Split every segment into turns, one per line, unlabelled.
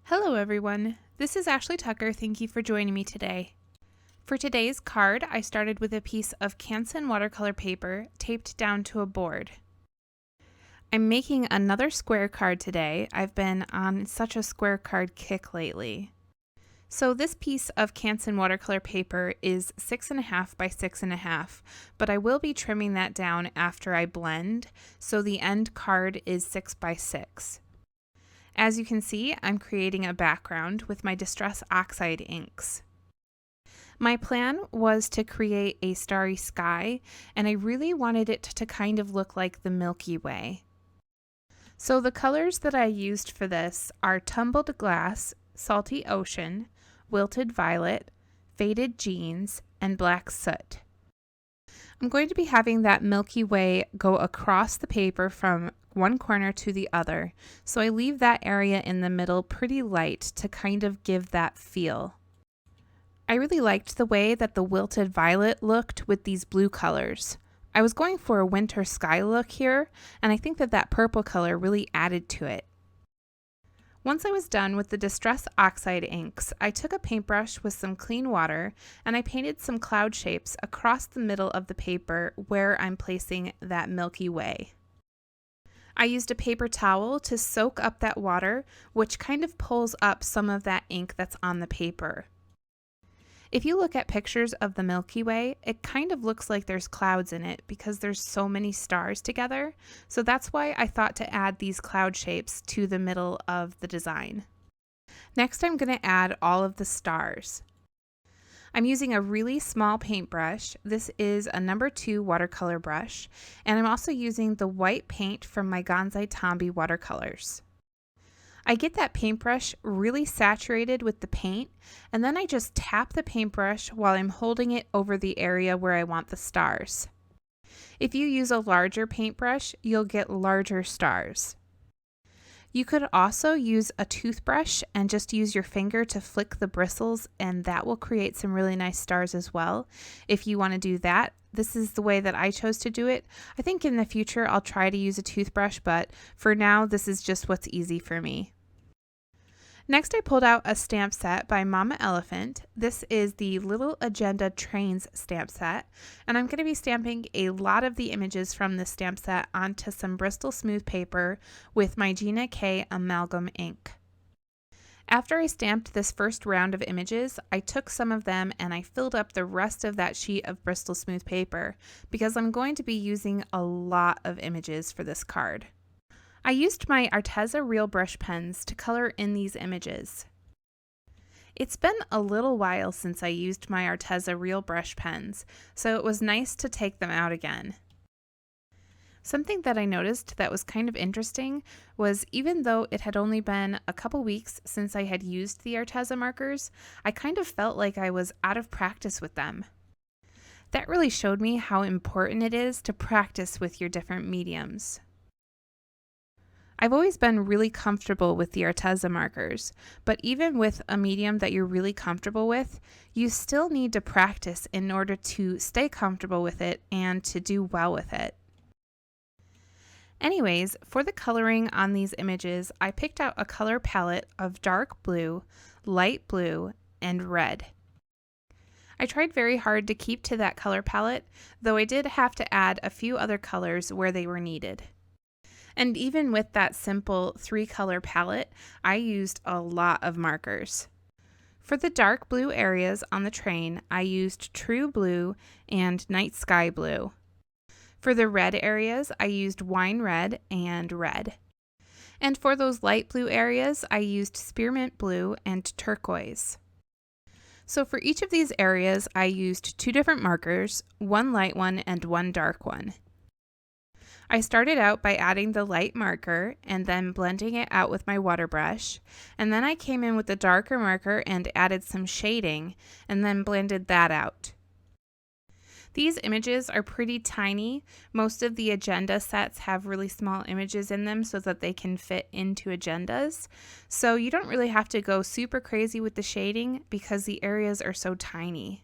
Hello everyone, this is Ashley Tucker. Thank you for joining me today. For today's card, I started with a piece of Canson watercolor paper taped down to a board. I'm making another square card today. I've been on such a square card kick lately. So this piece of Canson watercolor paper is 6.5 by 6.5, but I will be trimming that down after I blend, so the end card is 6 by 6. As you can see, I'm creating a background with my Distress Oxide inks. My plan was to create a starry sky, and I really wanted it to kind of look like the Milky Way. So the colors that I used for this are Tumbled Glass, Salty Ocean, Wilted Violet, Faded Jeans, and Black Soot. I'm going to be having that Milky Way go across the paper from one corner to the other, so I leave that area in the middle pretty light to kind of give that feel. I really liked the way that the Wilted Violet looked with these blue colors. I was going for a winter sky look here, and I think that purple color really added to it. Once I was done with the Distress Oxide inks, I took a paintbrush with some clean water and I painted some cloud shapes across the middle of the paper where I'm placing that Milky Way. I used a paper towel to soak up that water, which kind of pulls up some of that ink that's on the paper. If you look at pictures of the Milky Way, it kind of looks like there's clouds in it because there's so many stars together, so that's why I thought to add these cloud shapes to the middle of the design. Next, I'm going to add all of the stars. I'm using a really small paintbrush. This is a number 2 watercolor brush, and I'm also using the white paint from my Gonzai Tombi watercolors. I get that paintbrush really saturated with the paint, and then I just tap the paintbrush while I'm holding it over the area where I want the stars. If you use a larger paintbrush, you'll get larger stars. You could also use a toothbrush and just use your finger to flick the bristles, and that will create some really nice stars as well. If you want to do that, this is the way that I chose to do it. I think in the future I'll try to use a toothbrush, but for now this is just what's easy for me. Next, I pulled out a stamp set by Mama Elephant. This is the Little Agenda Trains stamp set, and I'm going to be stamping a lot of the images from this stamp set onto some Bristol Smooth paper with my Gina K Amalgam ink. After I stamped this first round of images, I took some of them and I filled up the rest of that sheet of Bristol Smooth paper because I'm going to be using a lot of images for this card. I used my Arteza Real Brush pens to color in these images. It's been a little while since I used my Arteza Real Brush pens, so it was nice to take them out again. Something that I noticed that was kind of interesting was even though it had only been a couple weeks since I had used the Arteza markers, I kind of felt like I was out of practice with them. That really showed me how important it is to practice with your different mediums. I've always been really comfortable with the Arteza markers, but even with a medium that you're really comfortable with, you still need to practice in order to stay comfortable with it and to do well with it. Anyways, for the coloring on these images, I picked out a color palette of dark blue, light blue, and red. I tried very hard to keep to that color palette, though I did have to add a few other colors where they were needed. And even with that simple 3-color palette, I used a lot of markers. For the dark blue areas on the train, I used True Blue and Night Sky Blue. For the red areas, I used Wine Red and Red. And for those light blue areas, I used Spearmint Blue and Turquoise. So for each of these areas, I used 2 different markers, one light one and one dark one. I started out by adding the light marker and then blending it out with my water brush, and then I came in with the darker marker and added some shading and then blended that out. These images are pretty tiny. Most of the agenda sets have really small images in them so that they can fit into agendas, so you don't really have to go super crazy with the shading because the areas are so tiny.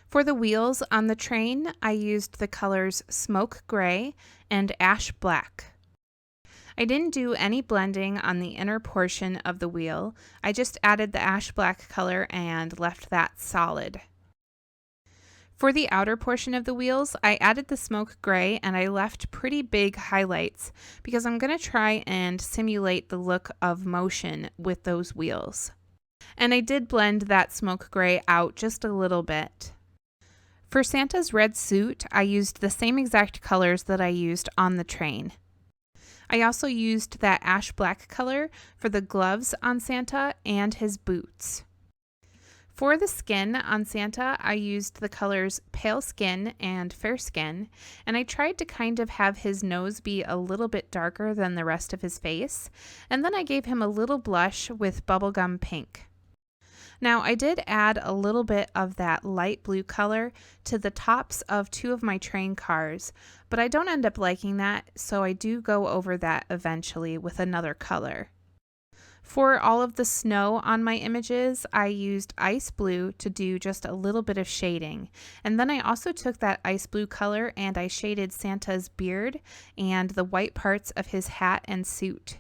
For the wheels on the train, I used the colors Smoke Gray and Ash Black. I didn't do any blending on the inner portion of the wheel. I just added the ash black color and left that solid. For the outer portion of the wheels, I added the smoke gray and I left pretty big highlights because I'm going to try and simulate the look of motion with those wheels. And I did blend that smoke gray out just a little bit. For Santa's red suit, I used the same exact colors that I used on the train. I also used that ash black color for the gloves on Santa and his boots. For the skin on Santa, I used the colors pale skin and fair skin, and I tried to kind of have his nose be a little bit darker than the rest of his face, and then I gave him a little blush with bubblegum pink. Now, I did add a little bit of that light blue color to the tops of two of my train cars, but I don't end up liking that, so I do go over that eventually with another color. For all of the snow on my images, I used ice blue to do just a little bit of shading. And then I also took that ice blue color and I shaded Santa's beard and the white parts of his hat and suit.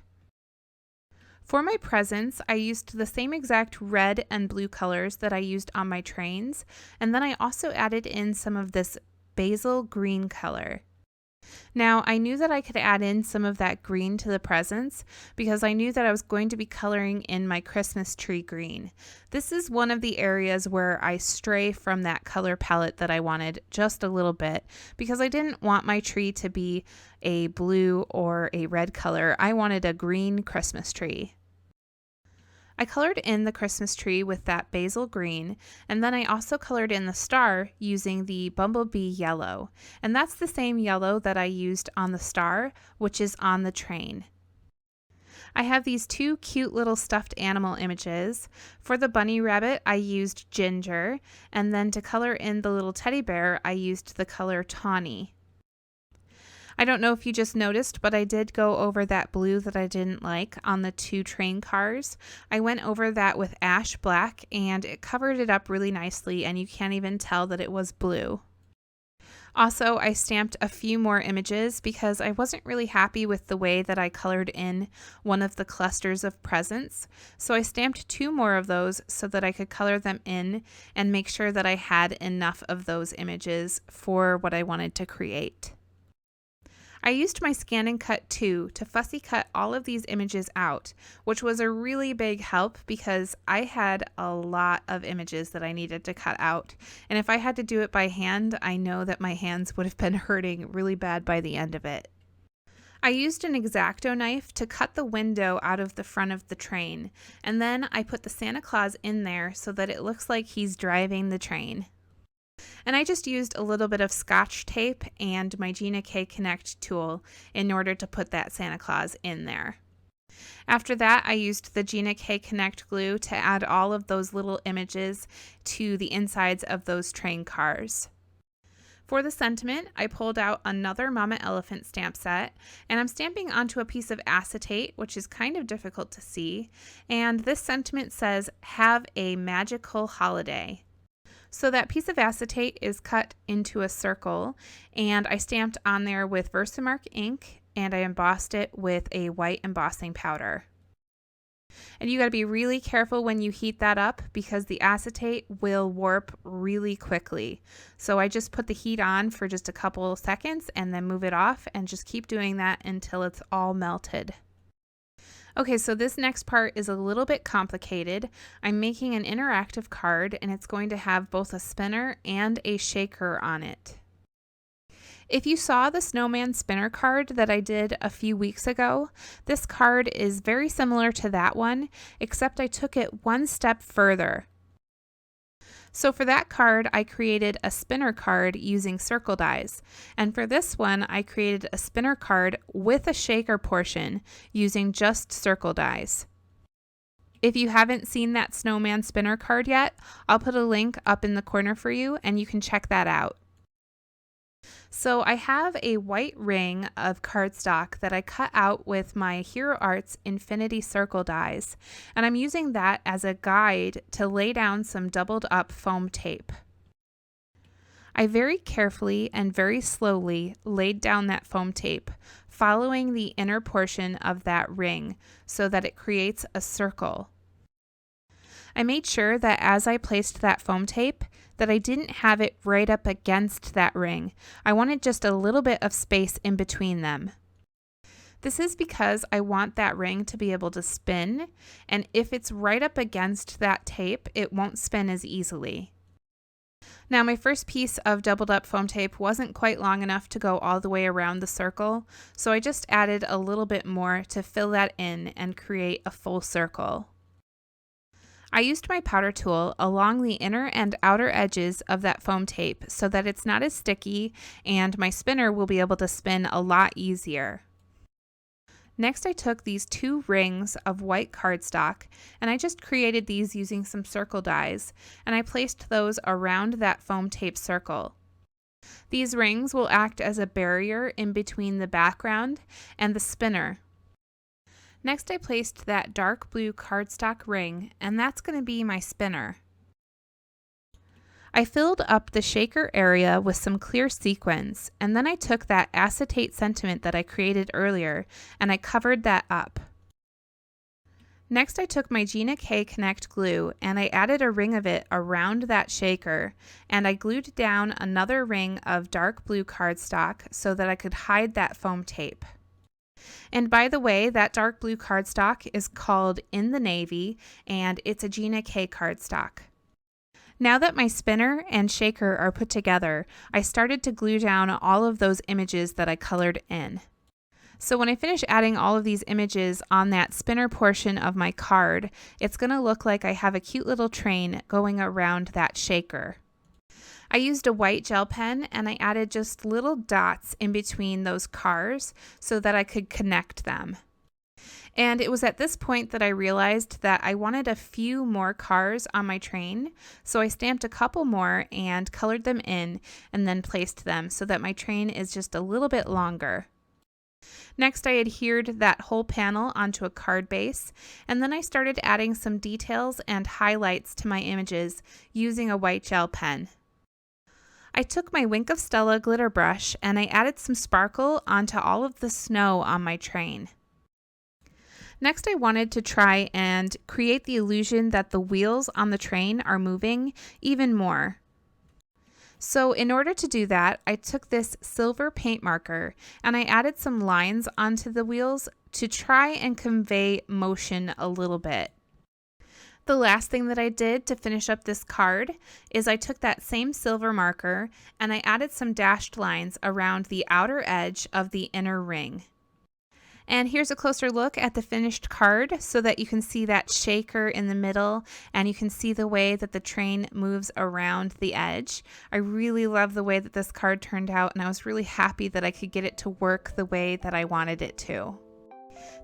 For my presents, I used the same exact red and blue colors that I used on my trains, and then I also added in some of this basil green color. Now, I knew that I could add in some of that green to the presents because I knew that I was going to be coloring in my Christmas tree green. This is one of the areas where I stray from that color palette that I wanted just a little bit because I didn't want my tree to be a blue or a red color. I wanted a green Christmas tree. I colored in the Christmas tree with that basil green, and then I also colored in the star using the bumblebee yellow, and that's the same yellow that I used on the star, which is on the train. I have these two cute little stuffed animal images. For the bunny rabbit, I used ginger, and then to color in the little teddy bear, I used the color tawny. I don't know if you just noticed, but I did go over that blue that I didn't like on the two train cars. I went over that with ash black and it covered it up really nicely and you can't even tell that it was blue. Also, I stamped a few more images because I wasn't really happy with the way that I colored in one of the clusters of presents. So I stamped two more of those so that I could color them in and make sure that I had enough of those images for what I wanted to create. I used my Scan and Cut 2 to fussy cut all of these images out, which was a really big help because I had a lot of images that I needed to cut out. And if I had to do it by hand, I know that my hands would have been hurting really bad by the end of it. I used an X-Acto knife to cut the window out of the front of the train, and then I put the Santa Claus in there so that it looks like he's driving the train. And I just used a little bit of Scotch tape and my Gina K Connect tool in order to put that Santa Claus in there. After that, I used the Gina K Connect glue to add all of those little images to the insides of those train cars. For the sentiment, I pulled out another Mama Elephant stamp set, and I'm stamping onto a piece of acetate, which is kind of difficult to see, and this sentiment says, "Have a magical holiday." So that piece of acetate is cut into a circle, and I stamped on there with Versamark ink, and I embossed it with a white embossing powder. And you got to be really careful when you heat that up because the acetate will warp really quickly. So I just put the heat on for just a couple seconds and then move it off and just keep doing that until it's all melted. Okay, so this next part is a little bit complicated. I'm making an interactive card and it's going to have both a spinner and a shaker on it. If you saw the snowman spinner card that I did a few weeks ago, this card is very similar to that one, except I took it one step further. So for that card, I created a spinner card using circle dies. And for this one, I created a spinner card with a shaker portion using just circle dies. If you haven't seen that snowman spinner card yet, I'll put a link up in the corner for you and you can check that out. So I have a white ring of cardstock that I cut out with my Hero Arts Infinity Circle dies, and I'm using that as a guide to lay down some doubled up foam tape. I very carefully and very slowly laid down that foam tape, following the inner portion of that ring so that it creates a circle. I made sure that as I placed that foam tape that I didn't have it right up against that ring. I wanted just a little bit of space in between them. This is because I want that ring to be able to spin, and if it's right up against that tape, it won't spin as easily. Now, my first piece of doubled up foam tape wasn't quite long enough to go all the way around the circle, so I just added a little bit more to fill that in and create a full circle. I used my powder tool along the inner and outer edges of that foam tape so that it's not as sticky and my spinner will be able to spin a lot easier. Next, I took these 2 rings of white cardstock and I just created these using some circle dies, and I placed those around that foam tape circle. These rings will act as a barrier in between the background and the spinner. Next, I placed that dark blue cardstock ring, and that's going to be my spinner. I filled up the shaker area with some clear sequins, and then I took that acetate sentiment that I created earlier, and I covered that up. Next, I took my Gina K Connect glue, and I added a ring of it around that shaker, and I glued down another ring of dark blue cardstock so that I could hide that foam tape. And by the way, that dark blue cardstock is called In the Navy, and it's a Gina K cardstock. Now that my spinner and shaker are put together, I started to glue down all of those images that I colored in. So when I finish adding all of these images on that spinner portion of my card, it's going to look like I have a cute little train going around that shaker. I used a white gel pen and I added just little dots in between those cars so that I could connect them. And it was at this point that I realized that I wanted a few more cars on my train, so I stamped a couple more and colored them in and then placed them so that my train is just a little bit longer. Next, I adhered that whole panel onto a card base, and then I started adding some details and highlights to my images using a white gel pen. I took my Wink of Stella glitter brush and I added some sparkle onto all of the snow on my train. Next, I wanted to try and create the illusion that the wheels on the train are moving even more. So in order to do that, I took this silver paint marker and I added some lines onto the wheels to try and convey motion a little bit. The last thing that I did to finish up this card is I took that same silver marker and I added some dashed lines around the outer edge of the inner ring. And here's a closer look at the finished card so that you can see that shaker in the middle and you can see the way that the train moves around the edge. I really love the way that this card turned out, and I was really happy that I could get it to work the way that I wanted it to.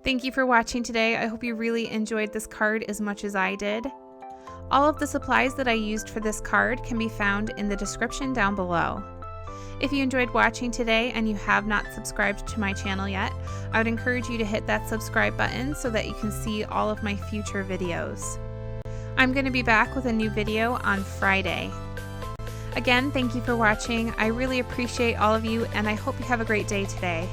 Thank you for watching today. I hope you really enjoyed this card as much as I did. All of the supplies that I used for this card can be found in the description down below. If you enjoyed watching today and you have not subscribed to my channel yet, I would encourage you to hit that subscribe button so that you can see all of my future videos. I'm going to be back with a new video on Friday. Again, thank you for watching. I really appreciate all of you, and I hope you have a great day today.